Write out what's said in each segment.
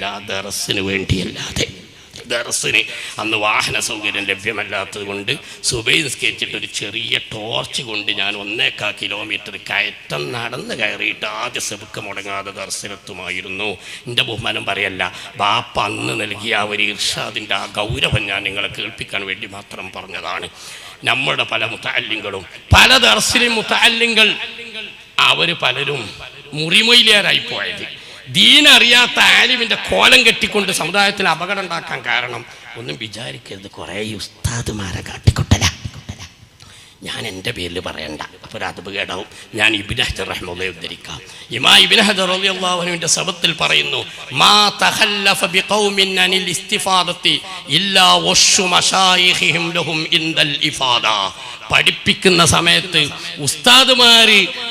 വേണ്ടിയിട്ടല്ല, ദർസിന് വേണ്ടിയല്ലാതെ. ദർസിന് അന്ന് വാഹന സൗകര്യം ലഭ്യമല്ലാത്തത് കൊണ്ട് സുബൈ നിസ്കരിച്ചിട്ട് ഒരു ചെറിയ ടോർച്ച് കൊണ്ട് ഞാൻ 1.25 കിലോമീറ്റർ കയറ്റം നടന്ന് കയറിയിട്ട് ആദ്യ സെബുക്ക് മുടങ്ങാതെ ദർസിലെത്തുമായിരുന്നു. എൻ്റെ ബഹുമാനം പറയല്ല, ബാപ്പ അന്ന് നൽകിയ ആ ഒരു ഇർഷാദിൻ്റെ ആ ഗൗരവം ഞാൻ നിങ്ങളെ കേൾപ്പിക്കാൻ വേണ്ടി മാത്രം പറഞ്ഞതാണ്. നമ്മുടെ പല മുതഅല്ലിങ്ങളും, പല ദർസിലും മുതഅല്ലിങ്ങൾ അവർ പലരും മുറിമൊയിലേറായി പോയത് ദീനറിയാത്ത ആലിമിൻ്റെ കോലം കെട്ടിക്കൊണ്ട് സമുദായത്തിന് അപകടം ഉണ്ടാക്കാൻ കാരണം ഒന്നും വിചാരിക്കരുത്, കുറേ ഉസ്താദുമാരെ കാട്ടിക്കൊട്ടല. ഞാൻ എൻ്റെ പേരിൽ പറയണ്ട, അപ്പോൾ ഒരു അതബ് കേടാവും. ഞാൻ ഇബ്നു ഹജർ റഹിമഹുല്ലാഹി ഉദ്ധരിക്കാം. ഇമാം ഇബ്നു ഹജർ റളിയല്ലാഹു അൻഹുവിൻ്റെ സബത്തിൽ പറയുന്നു, മാ തഖല്ലഫ ബിഖൗമിൻ അനിൽ ഇസ്തിഫാദത്തി ഇല്ലാ വശു മശായിഖിഹിം ലഹും ഇൻദൽ ഇഫാദ. പഠിപ്പിക്കുന്ന സമയത്ത് ഉസ്താദുമാർ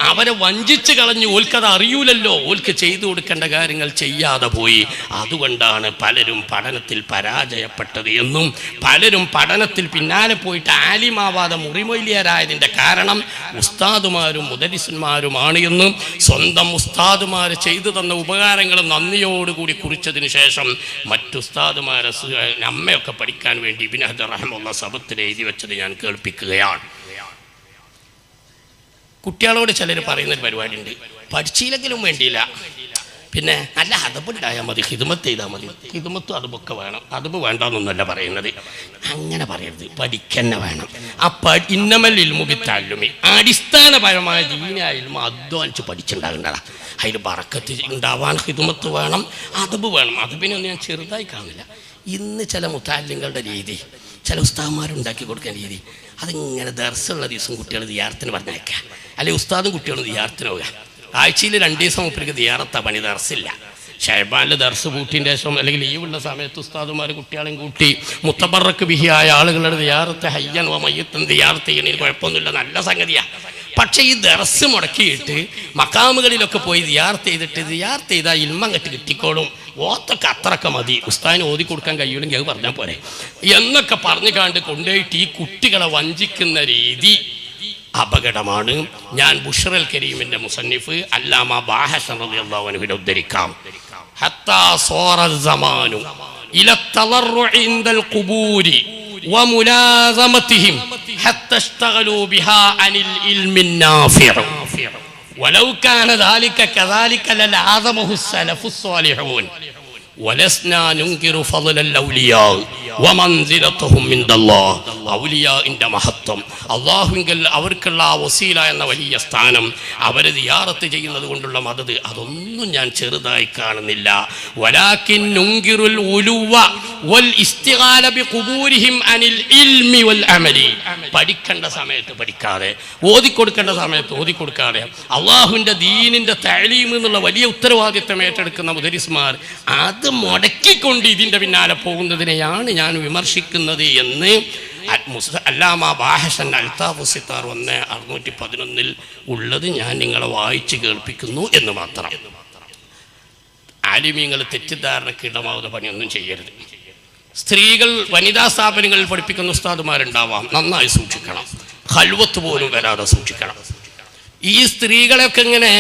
അവരെ വഞ്ചിച്ച് കളഞ്ഞു. ഓൽക്കത് അറിയൂലല്ലോ, ഓൽക്ക് ചെയ്തു കൊടുക്കേണ്ട കാര്യങ്ങൾ ചെയ്യാതെ പോയി. അതുകൊണ്ടാണ് പലരും പഠനത്തിൽ പരാജയപ്പെട്ടത് എന്നും പലരും പഠനത്തിൽ പിന്നാലെ പോയിട്ട് ആലിമാവാതെ മുറിമൊയിലിയരായതിൻ്റെ കാരണം ഉസ്താദുമാരും മുദരിസന്മാരുമാണ് എന്നും സ്വന്തം ഉസ്താദുമാർ ചെയ്തു തന്ന ഉപകാരങ്ങൾ നന്ദിയോടുകൂടി കുറിച്ചതിന് ശേഷം മറ്റുസ്താദുമാരെ നമ്മയൊക്കെ പഠിക്കാൻ വേണ്ടി ഇബ്നു ഹജർ റഹിമഹുല്ലാഹ് സബത്തിൽ എഴുതി വെച്ചത് ഞാൻ കേൾപ്പിക്കുകയാണ്. കുട്ടികളോട് ചിലർ പറയുന്നൊരു പരിപാടിയുണ്ട്, പഠിച്ചില്ലെങ്കിലും വേണ്ടിയില്ല, പിന്നെ നല്ല അതബുണ്ടായാൽ മതി, ഹിദ്മത്ത് ചെയ്താൽ മതി. ഹിദ്മത്തും അതബൊക്കെ വേണം, അതബ് വേണ്ടെന്നൊന്നുമല്ല പറയുന്നത്. അങ്ങനെ പറയരുത്, പഠിക്കന്നെ വേണം. ഇന്നമൽ ഇൽമു ബിത്തഅല്ലുമി, അടിസ്ഥാനപരമായ ദീനിയായ ഇൽമു അധ്വാനിച്ച് പഠിച്ചുണ്ടാകേണ്ടതാണ്. അതിൽ ബറക്കത്ത് ഉണ്ടാവാൻ ഹിദ്മത്ത് വേണം, അതബ് വേണം. അതബിനൊന്നും ഞാൻ ചെറുതായി കാണില്ല. ഇന്ന് ചില മുതഅല്ലിങ്ങളുടെ രീതി, ചില ഉസ്താദന്മാരുണ്ടാക്കി കൊടുക്കുന്ന രീതി, അതിങ്ങനെ ദർസുള്ള ദിവസം കുട്ടികൾ ദിയാറത്തിന് പറഞ്ഞയക്കുക, അല്ലെങ്കിൽ ഉസ്താദും കുട്ടികളും ദിയാറത്തിന് പോവുക. ആഴ്ചയിൽ 2 ദിവസം മുപ്പിലേക്ക് ദിയാറത്താ പണി, ദർസില്ല. ഷഹബാനിൽ ദർസ് പൂട്ടിൻ്റെ ശേഷം അല്ലെങ്കിൽ ലീവുള്ള സമയത്ത് ഉസ്താദുമാർ കുട്ടികളെയും കൂട്ടി മുത്തബറക്ക് ബിഹിയായ ആളുകളുടെ ദിയാറത്ത് ഹയ്യൻ വ മയ്യത്തൻ ദിയാറത്ത് ചെയ്യണതിന് കുഴപ്പമൊന്നുമില്ല, നല്ല സംഗതിയാണ്. പക്ഷേ ഈ ദർസ് മുടക്കിയിട്ട് മക്കാമുകളിലൊക്കെ പോയി ദിയാറത്ത് ചെയ്താൽ ഇൽമങ്ങട്ട് കിട്ടിക്കോളും, ഓത്തൊക്കെ അത്രയൊക്കെ മതി, ഉസ്താദിന് ഓതി കൊടുക്കാൻ കഴിയുമെങ്കിൽ അത് പറഞ്ഞാൽ പോരെ എന്നൊക്കെ പറഞ്ഞു കണ്ട് കൊണ്ടുപോയിട്ട് ഈ കുട്ടികളെ വഞ്ചിക്കുന്ന രീതി അപകടമാണ്. ഞാൻ ബുഷ്റൽ കരീമിന്റെ മുസന്നിഫ് അല്ലാമ ബാഹശൻ റളിയല്ലാഹു അൻഹു ഉദ്ധരിക്കാം. ഹത്താ സോറ സമാനു ഇല തളർറുഇ ഇൻദൽ ഖുബൂരി വമുലാസമതിഹിം ഹത്താ ഇഷ്തഗലൂ ബിഹാ അനിൽ ഇൽമിൻ നാഫിഅ വലൗ കാന ദാലിക കദാലിക ലഅദമഹു സലഫുസ് സാലിഹൂൻ വലസ്നാ നുൻകിറു ഫളൽ ഔലിയാ വമൻസിലതുഹും ഇൻദല്ലാഹ്. ഔലിയാഇന്റെ മഹത്വം, അല്ലാഹുവിങ്കൽ അവർക്കുള്ള ആ വസീല എന്ന വലിയ സ്ഥാനം, അവരെ സിയാറത്ത് ചെയ്യുന്നത് കൊണ്ടുള്ള മദദ്, അതൊന്നും ഞാൻ ചെറുതായി കാണുന്നില്ല. വലാകിൻ നുൻകിറുൽ ഉലുവ വൽ ഇസ്തിഗാല ബിഖുബൂരിഹിം അനിൽ ഇൽമി വൽ അമലി. പഠിക്കേണ്ട സമയത്ത് പഠിക്കാതെ, ഓതിക്കൊടുക്കേണ്ട സമയത്ത് ഓതിക്കൊടുക്കാതെ, അള്ളാഹുവിൻ്റെ ദീനിൻ്റെ തഅലീം എന്നുള്ള വലിയ ഉത്തരവാദിത്തം ഏറ്റെടുക്കുന്ന മുദരിസ്മാർ അത് മുടക്കിക്കൊണ്ട് ഇതിൻ്റെ പിന്നാലെ പോകുന്നതിനെയാണ് ഞാൻ വിമർശിക്കുന്നത് എന്ന് അല്ലാമ ബാഹശൻ അൽതാഫ് സിത്താർ 1611 ഉള്ളത് ഞാൻ നിങ്ങളെ വായിച്ച് കേൾപ്പിക്കുന്നു എന്ന് മാത്രം. ആലിമീങ്ങൾ തെറ്റിദ്ധാരണയ്ക്ക് ഇടമാവുന്ന പണിയൊന്നും ചെയ്യരുത്. സ്ത്രീകൾ വനിതാ സ്ഥാപനങ്ങളിൽ പഠിപ്പിക്കുന്ന ഉസ്താദുമാരുണ്ടാവാം, നന്നായി സൂക്ഷിക്കണം. ഖൽവത്ത് പോലും വരാതെ സൂക്ഷിക്കണം. ഈ സ്ത്രീകളൊക്കെ ഇങ്ങനെ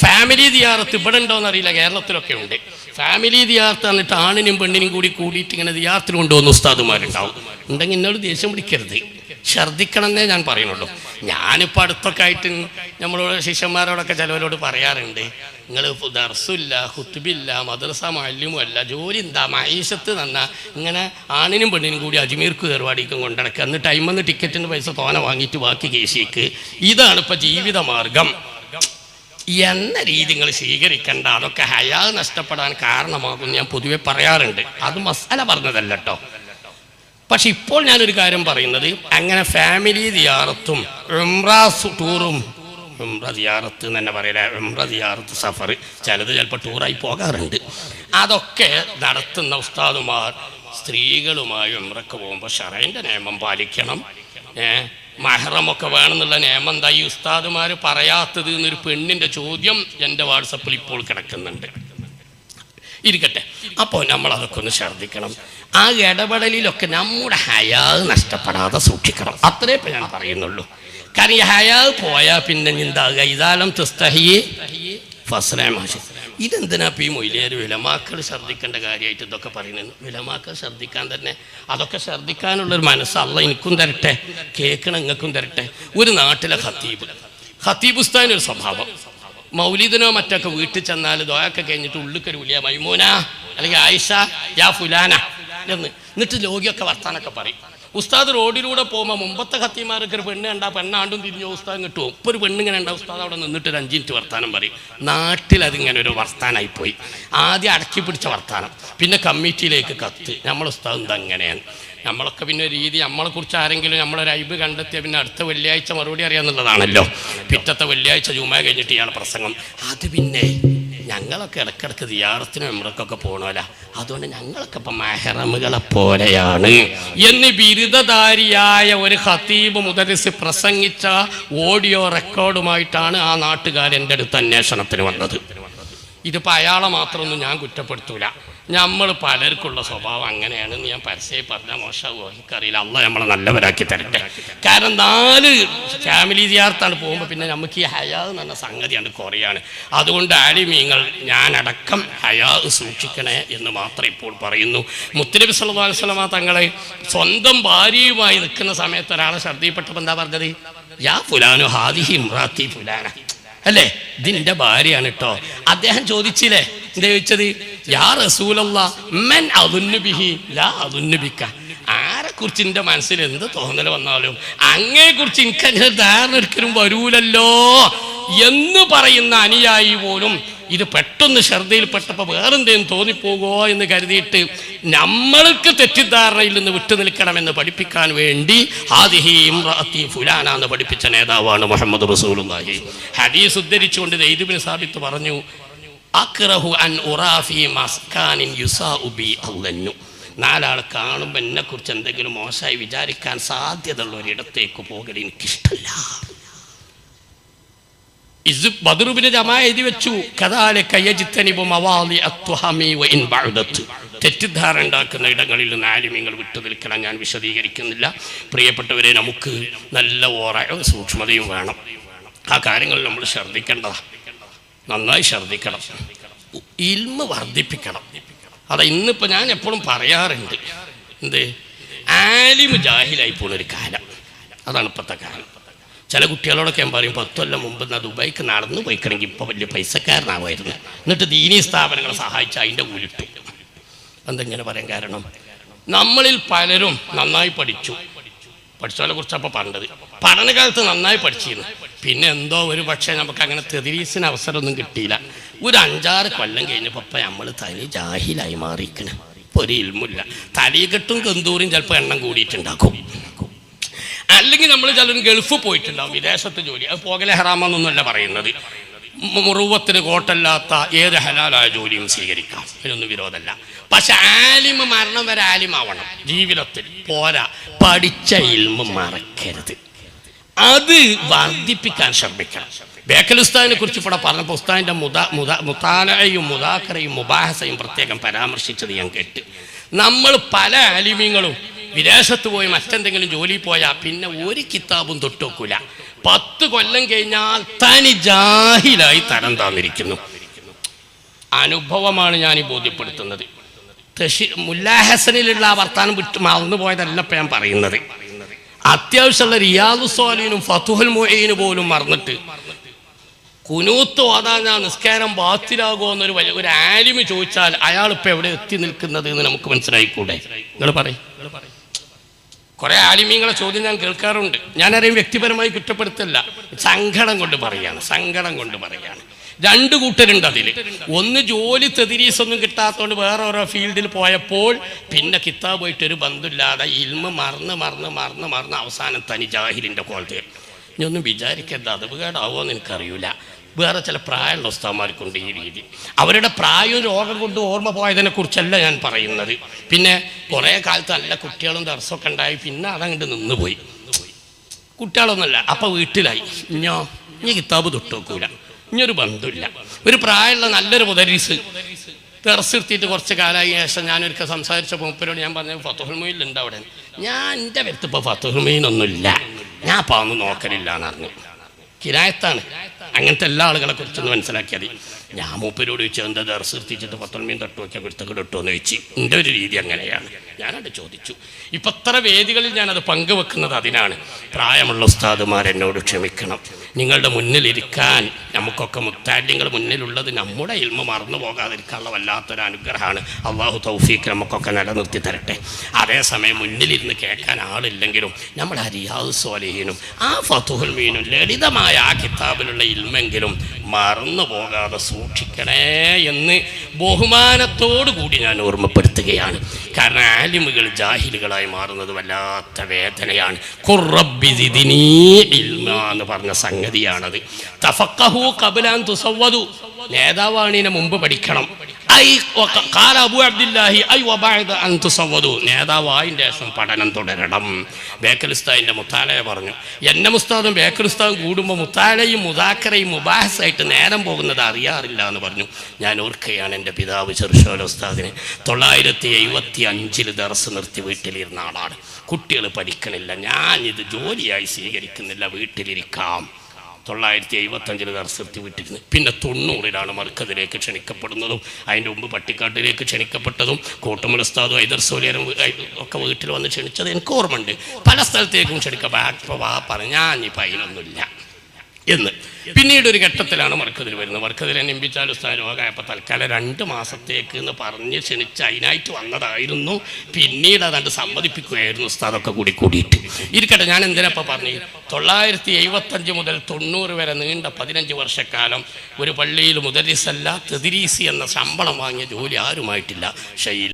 ഫാമിലി ദിയാറത്ത് ഇവിടെ ഉണ്ടോയെന്ന് അറിയില്ല, കേരളത്തിലൊക്കെ ഉണ്ട്. ഫാമിലി ദിയാർത്ത് എന്നിട്ട് ആണിനും പെണ്ണിനും കൂടിയിട്ട് ഇങ്ങനെ ദിയാർത്തിന് കൊണ്ടുപോകുന്ന ഉസ്താദുമാരുണ്ടാവും. ഉണ്ടെങ്കിൽ എന്നോട് ദേഷ്യം പിടിക്കരുത്, ഛർദ്ദിക്കണമെന്നേ ഞാൻ പറയുന്നുള്ളൂ. ഞാനിപ്പോൾ അടുത്തൊക്കെ ആയിട്ട് നമ്മളോട് ശിഷ്യന്മാരോടൊക്കെ ചിലവരോട് പറയാറുണ്ട്, നിങ്ങൾ ദർസുമില്ല, ഖുത്ബില്ല, മദ്രസ മുഅല്ലിമുമല്ല, ജോലി എന്താ, മഈശത്ത് നന്നാ, ഇങ്ങനെ ആണിനും പെണ്ണിനും കൂടി അജ്മീർക്ക് ഏർവാടിക്കും കൊണ്ടിടക്കുക, എന്നിട്ട് ടൈമെന്ന് ടിക്കറ്റിന് പൈസ തോന വാങ്ങിയിട്ട് ബാക്കി കേസിക്ക്, ഇതാണ് ഇപ്പോൾ ജീവിതമാർഗം എന്ന രീതി നിങ്ങൾ സ്വീകരിക്കേണ്ട. അതൊക്കെ ഹയാ നഷ്ടപ്പെടാൻ കാരണമാകും ഞാൻ പൊതുവെ പറയാറുണ്ട്. അത് മസാല പറഞ്ഞതല്ല കേട്ടോ. പക്ഷെ ഇപ്പോൾ ഞാനൊരു കാര്യം പറയുന്നത്, അങ്ങനെ ഫാമിലി ദിയാറത്തും ഉംറ ടൂറും, ഉംറ ദിയാറത്ത് എന്ന് തന്നെ പറയില്ല, ഉംറ ദിയാറത്ത് സഫർ, ചിലത് ചിലപ്പോൾ ടൂറായി പോകാറുണ്ട്. അതൊക്കെ നടത്തുന്ന ഉസ്താദുമാർ സ്ത്രീകളുമായി ഉംറക്ക് പോകുമ്പോൾ ശറഈന്റെ നിയമം പാലിക്കണം. മഹ്റമൊക്കെ വേണമെന്നുള്ള നിയമം എന്താ ഈ ഉസ്താദുമാർ പറയാത്തത് എന്നൊരു പെണ്ണിൻ്റെ ചോദ്യം എൻ്റെ വാട്സപ്പിൽ ഇപ്പോൾ കിടക്കുന്നുണ്ട്. ഇരിക്കട്ടെ, അപ്പോൾ നമ്മളതൊക്കെ ഒന്ന് ശ്രദ്ധിക്കണം. ആ ഇടപെടലിലൊക്കെ നമ്മുടെ ഹയാ നഷ്ടപ്പെടാതെ സൂക്ഷിക്കണം. അത്രേ ഇപ്പം ഞാൻ പറയുന്നുള്ളൂ. കാരണം ഈ ഹയാ പോയാൽ പിന്നെ എന്താകുക, ഇതാലം തുസ്തഹി ഫസ്റ മാഷി, ഇതെന്തിനാ ഈ മൊയിലേര് വിലമാക്കൾ ഛർദ്ദിക്കേണ്ട കാര്യമായിട്ട് ഇതൊക്കെ പറയുന്നത്? വിലമാക്കൾ ഛർദ്ദിക്കാൻ തന്നെ, അതൊക്കെ ഛർദ്ദിക്കാനുള്ളൊരു മനസ്സ് അല്ല എനിക്കും തരട്ടെ, കേൾക്കണ നിങ്ങൾക്കും തരട്ടെ. ഒരു നാട്ടിലെ ഖത്തീബ് ഉസ്താദിനൊരു സ്വഭാവം, മൗലിദിനോ മറ്റൊക്കെ വീട്ടിൽ ചെന്നാൽ ദോയൊക്കെ കഴിഞ്ഞിട്ട് ഉള്ളിക്കൊരു വിളിയ മൈമൂന അല്ലെങ്കിൽ ആയിഷ യാ ഫുലാന എന്നിട്ട് ലോകിയൊക്കെ വർത്താനൊക്കെ പറയും. ഉസ്താദ് റോഡിലൂടെ പോകുമ്പോൾ മുമ്പത്തെ ഖത്തീമാർക്ക് ഒരു പെണ്ണ് കണ്ടാൽ പെണ്ണാണ്ടും തിരിഞ്ഞ് ഉസ്താദ് കിട്ടും. ഇപ്പോൾ ഒരു പെണ്ണിങ്ങനെ ഉണ്ടാവും, ഉസ്താദ് അവിടെ നിന്നിട്ട് ഒരു 5 മിനിറ്റ് വർത്താനം പറയും. നാട്ടിൽ അതിങ്ങനെ ഒരു വർത്താനായിപ്പോയി. ആദ്യം അടക്കി പിടിച്ച വർത്താനം, പിന്നെ കമ്മിറ്റിയിലേക്ക് കത്ത്, നമ്മൾ ഉസ്താദ് എന്താ അങ്ങനെയാണ്. നമ്മളൊക്കെ പിന്നെ ഒരു രീതി, നമ്മളെക്കുറിച്ച് ആരെങ്കിലും നമ്മളൊരു ഐബ് കണ്ടെത്തിയ പിന്നെ അടുത്ത വെള്ളിയാഴ്ച മറുപടി അറിയാമെന്നുള്ളതാണല്ലോ. പിറ്റത്തെ വെള്ളിയാഴ്ച ജുമാ കഴിഞ്ഞിട്ട് ഇയാളെ പ്രസംഗം. അത് പിന്നെ ഞങ്ങളൊക്കെ ഇടയ്ക്കിടയ്ക്ക് സിയാറത്തിനും ഉംറക്കൊക്കെ പോകണമല്ല, അതുകൊണ്ട് ഞങ്ങളൊക്കെ ഇപ്പം മെഹ്റമുകളെ പോലെയാണ് എന്ന് ബിരുദധാരിയായ ഒരു ഖത്തീബ് മുദരിസ് പ്രസംഗിച്ച ഓഡിയോ റെക്കോർഡുമായിട്ടാണ് ആ നാട്ടുകാരെൻ്റെ അടുത്ത് അന്വേഷണത്തിന് വന്നത്. ഇതിപ്പോൾ അയാളെ മാത്രമൊന്നും ഞാൻ കുറ്റപ്പെടുത്തൂല, നമ്മൾ പലർക്കുള്ള സ്വഭാവം അങ്ങനെയാണെന്ന് ഞാൻ പരസ്യമായി പറഞ്ഞാൽ മോശമാകുമോ എനിക്കറിയില്ല. അള്ളാഹ് നമ്മളെ നല്ലവരാക്കി തരട്ടെ. കാരണം 4 ഫാമിലി സിയാറത്താണ് പോകുമ്പോൾ പിന്നെ നമുക്ക് ഈ ഹയാ എന്ന് പറഞ്ഞ സംഗതിയാണ് കുറയാണ്. അതുകൊണ്ട് ആലിമീങ്ങൾ ഞാനടക്കം ഹയാ സൂക്ഷിക്കണേ എന്ന് മാത്രം ഇപ്പോൾ പറയുന്നു. മുത്തുനബി സല്ലല്ലാഹു അലൈഹി വസല്ലമ തങ്ങളെ സ്വന്തം ഭാര്യയുമായി നിൽക്കുന്ന സമയത്ത് ഒരാളെ ഛർദ്ദിപ്പെട്ടപ്പോൾ എന്താ പറഞ്ഞത്? യാ ഫുലാനു ഹാദിഹി ഇംറാത്തി ഫുലാന, അല്ലേ, ഇതിൻ്റെ ഭാര്യയാണ് കേട്ടോ. അദ്ദേഹം ചോദിച്ചില്ലേ, എന്താ ചോദിച്ചത്? യാ റസൂലല്ലാഹ് മൻ അദുന്നു ബിഹി ലാ അദുന്നു ബിക, ആരെക്കുറിച്ച് എൻ്റെ മനസ്സിൽ എന്ത് തോന്നൽ വന്നാലും അങ്ങയെക്കുറിച്ച് എനിക്കങ്ങനെ ധാരണ ഒരിക്കലും വരൂലല്ലോ എന്ന് പറയുന്ന അനുയായി പോലും ഇത് പെട്ടെന്ന് ശ്രദ്ധയിൽപ്പെട്ടപ്പോൾ വേറെന്തേലും തോന്നിപ്പോകുമോ എന്ന് കരുതിയിട്ട് നമ്മൾക്ക് തെറ്റിദ്ധാരണയിൽ നിന്ന് വിട്ടു നിൽക്കണമെന്ന് പഠിപ്പിക്കാൻ വേണ്ടി ഹാദിഹി ഇംറഅത്തി ഫുലാന എന്ന് പഠിപ്പിച്ച നേതാവാണ് മുഹമ്മദ് റസൂലുള്ളാഹി. ഹദീസ് ഉദ്ധരിച്ചുകൊണ്ട് സെയ്ദ് ഇബ്നു സാബിത്ത് പറഞ്ഞു, അക്റഹു അൻ ഉറാ ഫീ മസ്കാനിൻ യുസാഉ ബി അള്ളന്നു, 4 ആൾ കാണുമ്പോൾ എന്നെക്കുറിച്ച് എന്തെങ്കിലും മോശമായി വിചാരിക്കാൻ സാധ്യതയുള്ള ഒരിടത്തേക്ക് പോകൽ എനിക്കിഷ്ടമല്ല. ബദറുബിന് ജമായ എഴുതി വെച്ചു, തെറ്റിദ്ധാരണ ഉണ്ടാക്കുന്ന ഇടങ്ങളിൽ നിന്ന് ആലിമീങ്ങൾ വിട്ടു നിൽക്കണം. ഞാൻ വിശദീകരിക്കുന്നില്ല. പ്രിയപ്പെട്ടവരെ, നമുക്ക് നല്ല സൂക്ഷ്മതയും വേണം. ആ കാര്യങ്ങൾ നമ്മൾ ശ്രദ്ധിക്കേണ്ടതാണ്, നന്നായി ശ്രദ്ധിക്കണം. ഇൽമ് വർദ്ധിപ്പിക്കണം. അതാ ഇന്നിപ്പോൾ ഞാൻ എപ്പോഴും പറയാറുണ്ട്, എന്ത് ആലിമ് ജാഹിലായി പോകുന്നൊരു കാലം, അതാണ് ഇപ്പോഴത്തെ കാലം. ചില കുട്ടികളോടൊക്കെ ഞാൻ പറയും, 10 കൊല്ലം മുമ്പ് ദുബായിക്ക് നടന്നു പോയിക്കണമെങ്കിൽ ഇപ്പോൾ വലിയ പൈസക്കാരനാവായിരുന്നു, എന്നിട്ട് ദീനീ സ്ഥാപനങ്ങളെ സഹായിച്ച് അതിൻ്റെ കൂലിട്ടു. എന്തെങ്ങനെ പറയാൻ കാരണം, നമ്മളിൽ പലരും നന്നായി പഠിച്ചവരെ കുറിച്ചപ്പോൾ പറഞ്ഞത്, പഠനകാലത്ത് നന്നായി പഠിച്ചിരുന്നു. പിന്നെ എന്തോ ഒരു പക്ഷേ നമുക്ക് അങ്ങനെ തെദരീസിന് അവസരമൊന്നും കിട്ടിയില്ല. ഒരു 5-6 കൊല്ലം കഴിഞ്ഞപ്പോൾ ഇപ്പം നമ്മൾ തനി ജാഹിലായി മാറിയിരിക്കണം. ഇപ്പോൾ ഒരു ഇൽമില്ല. തലീകെട്ടും കന്തൂറും ചിലപ്പോൾ എണ്ണം കൂടിയിട്ടുണ്ടാക്കും. അല്ലെങ്കിൽ നമ്മൾ ചിലരും ഗൾഫ് പോയിട്ടുണ്ടാവും, വിദേശത്ത് ജോലി. അത് പോകലെ ഹറാമെന്നൊന്നുമല്ല പറയുന്നത്. മുറുവത്തിന് കോട്ടല്ലാത്ത ഏത് ഹലാലായ ജോലിയും സ്വീകരിക്കാം, അതിനൊന്നും വിരോധമല്ല. പക്ഷെ ആലിമ് മരണം വരെ ആലിമാവണം ജീവിതത്തിൽ. പോരാ, പഠിച്ച ഇൽമ് മറക്കരുത്. അത് വർദ്ധിപ്പിക്കാൻ ശ്രമിക്കണം. ബേക്കൽ ഉസ്താദിനെ കുറിച്ച് ഇവിടെ പറഞ്ഞപ്പോൾ ഉസ്താദിൻ്റെ മുതാലയും മുദാക്കറയും മുബാഹസയും പ്രത്യേകം പരാമർശിച്ചത് ഞാൻ കേട്ട്. നമ്മൾ പല ആലിമീങ്ങളും വിദേശത്ത് പോയി മറ്റെന്തെങ്കിലും ജോലി പോയാൽ പിന്നെ ഒരു കിതാബും തൊട്ടുവെക്കൂല. 10 കൊല്ലം കഴിഞ്ഞാൽ തനി ജാഹിലായി തരം താന്നിരിക്കുന്നു. അനുഭവമാണ് ഞാൻ ഈ ബോധ്യപ്പെടുത്തുന്നത്. മുല്ലാഹസനിലുള്ള ആ വർത്താനം വിട്ട് മറന്നു പോയതല്ല ഇപ്പം ഞാൻ പറയുന്നത്. അത്യാവശ്യമുള്ള റിയാദു സ്വാലിഹിനും ഫതുഹുൽ മുഈനും പോലും മറന്നിട്ട് കുനൂത്ത് ഓതാൻ ഞാൻ നിസ്കാരം ബാത്തിലാകുമോ എന്നൊരു ഒരു ആലിമ് ചോദിച്ചാൽ അയാളിപ്പോൾ എവിടെ എത്തി നിൽക്കുന്നത് എന്ന് നമുക്ക് മനസ്സിലായിക്കൂടെ? നിങ്ങൾ പറയും. കുറേ ആലിമീങ്ങളെ ചോദ്യം ഞാൻ കേൾക്കാറുണ്ട്. ഞാനറിയും വ്യക്തിപരമായി കുറ്റപ്പെടുത്തല്ല, സങ്കടം കൊണ്ട് പറയാണ്. 2 കൂട്ടരുണ്ട് അതിൽ. ഒന്ന് ജോലി തെദരീസൊന്നും കിട്ടാത്തതുകൊണ്ട് വേറെ ഓരോ ഫീൽഡിൽ പോയപ്പോൾ പിന്നെ കിതാബ് പോയിട്ടൊരു ബന്ധമില്ലാതെ ഇൽമ് മറന്ന് അവസാനം തനി ജാഹിലിൻ്റെ കോളത്തിൽ. ഇനി ഒന്നും വിചാരിക്കരുത്, അത് കേടാവുമോയെന്ന് എനിക്കറിയില്ല. വേറെ ചില പ്രായമുള്ള ഉസ്താദന്മാർക്കുണ്ട് ഈ രീതി. അവരുടെ പ്രായവും രോഗം കൊണ്ട് ഓർമ്മ പോയതിനെ കുറിച്ചല്ല ഞാൻ പറയുന്നത്. പിന്നെ കുറേ കാലത്ത് നല്ല കുട്ടികളും ദർശമൊക്കെ ഉണ്ടായി, പിന്നെ അതങ്ങോട്ട് നിന്നുപോയി. കുട്ടികളൊന്നുമല്ല, അപ്പം വീട്ടിലായി. ഇനി കിതാബ് തൊട്ട് വെക്കൂല, ഇനിയൊരു ബന്ധമില്ല. ഒരു പ്രായമുള്ള നല്ലൊരു മുദരീസ് ദർശെടുത്തിട്ട് കുറച്ച് കാലമായി ശേഷം ഞാനൊരിക്കൽ സംസാരിച്ച മൂപ്പരോട് ഞാൻ പറഞ്ഞത് ഫതുഹുൽ മുഈനിലുണ്ട് അവിടെ. ഞാൻ എൻ്റെ അടുത്ത് ഇപ്പോൾ ഫതുഹുൽ മുഈനൊന്നുമില്ല, ഞാൻ അപ്പോൾ ഒന്നും നോക്കലില്ല എന്ന് പറഞ്ഞു. കിരായത്താണ്. അങ്ങനത്തെ എല്ലാ ആളുകളെ കുറിച്ചൊന്ന് മനസ്സിലാക്കിയാൽ മതി. ഞാൻ മൂപ്പരോട് ചോദിച്ചു എന്താ ദർസ് നിർത്തിച്ചിട്ട് 19 തട്ട് നോക്കിയാൽ കുരുത്തക്കേട് ഇട്ടോന്ന് ചോദിച്ചു. എൻ്റെ ഒരു രീതി അങ്ങനെയാണ്. ഞാനത് ചോദിച്ചു. ഇപ്പം ഇത്ര വേദികളിൽ ഞാനത് പങ്കുവെക്കുന്നത് അതിനാണ്. പ്രായമുള്ള ഉസ്താദുമാർ എന്നോട് ക്ഷമിക്കണം. നിങ്ങളുടെ മുന്നിലിരിക്കാൻ നമുക്കൊക്കെ മുത്താലിങ്ങൾ മുന്നിലുള്ളത് നമ്മുടെ ഇൽമ മറന്നു പോകാതിരിക്കാനുള്ള വല്ലാത്തൊരു അനുഗ്രഹമാണ്. അള്ളാഹു തൗഫീക്ക് നമുക്കൊക്കെ നിലനിർത്തി തരട്ടെ. അതേസമയം മുന്നിലിരുന്ന് കേൾക്കാൻ ആളില്ലെങ്കിലും നമ്മൾ ആ റിയാദ് സ്വാലിഹീനും ആ ഫതുഹുൽ മീനും ലളിതമായ ആ കിതാബിലുള്ള ഇൽമെങ്കിലും മറന്നു പോകാതെ സൂക്ഷിക്കണേ എന്ന് ബഹുമാനത്തോടു കൂടി ഞാൻ ഓർമ്മപ്പെടുത്തുകയാണ്. കാരണം ആലിമുകൾ ജാഹിലുകളായി മാറുന്നത് വല്ലാത്ത വേദനയാണ്. ഖുർ റബ്ബി സിദ്നി ഇൽമാ എന്ന് പറഞ്ഞ സംഗതിയാണത്. തഫഖഹു ഖബ്ല അൻ തുസവ്വദു, നേതാവാണിനെ മുമ്പ് പഠിക്കണം. നേതാവായതിൻ്റെ ശേഷം പഠനം തുടരണം. ബേക്കൽ ഉസ്താദിന്റെ മുത്താലയ പറഞ്ഞു, എന്നെ മുസ്താദും ബേക്കൽ ഉസ്താദും കൂടുമ്പോൾ മുത്താലയും മുദാക്കറയും മുബാഹസായിട്ട് നേരം പോകുന്നത് അറിയാറില്ല എന്ന് പറഞ്ഞു. ഞാൻ ഓർക്കുകയാണ് എൻ്റെ പിതാവ് ചെറുശോല ഉസ്താദിനെ 975 ദർസ് നിർത്തി വീട്ടിലിരുന്ന ആളാണ്. കുട്ടികൾ പഠിക്കണില്ല, ഞാനിത് ജോലിയായി സ്വീകരിക്കുന്നില്ല, വീട്ടിലിരിക്കാം. 975 ദർസെത്തി വിട്ടിരുന്നു. പിന്നെ 90 മർക്കദിലേക്ക് ക്ഷണിക്കപ്പെടുന്നതും അതിൻ്റെ മുമ്പ് പട്ടിക്കാട്ടിലേക്ക് ക്ഷണിക്കപ്പെട്ടതും കോട്ടമൽ ഉസ്താദും ഹൈദർസോലിയരും ഒക്കെ വീട്ടിൽ വന്ന് ക്ഷണിച്ചത് എനിക്ക് ഓർമ്മയുണ്ട്. പല സ്ഥലത്തേക്കും ക്ഷണിക്കുക. പറഞ്ഞു ഞാനിപ്പോൾ അതിനൊന്നുമില്ല എന്ന്. പിന്നീട് ഒരു ഘട്ടത്തിലാണ് മർക്കതിൽ വരുന്നത്. മർക്കതിൽ എന്നെ എംപിച്ചാൽ ഉസ്താദ് രോഗമായപ്പോൾ തൽക്കാലം 2 മാസത്തേക്ക് എന്ന് പറഞ്ഞ് ക്ഷണിച്ച് അതിനായിട്ട് വന്നതായിരുന്നു. പിന്നീട് അതാണ്ട് സമ്മതിപ്പിക്കുകയായിരുന്നു ഉസ്താദൊക്കെ കൂടിയിട്ട്. ഇരിക്കട്ടെ, ഞാൻ എന്തിനപ്പോൾ പറഞ്ഞു, 975 മുതൽ 90 വരെ നീണ്ട 15 വർഷക്കാലം ഒരു പള്ളിയിൽ മുദരിസല്ല തദ്രീസി എന്ന ശമ്പളം വാങ്ങിയ ജോലി ആരുമായിട്ടില്ല. ഷെയ്ൽ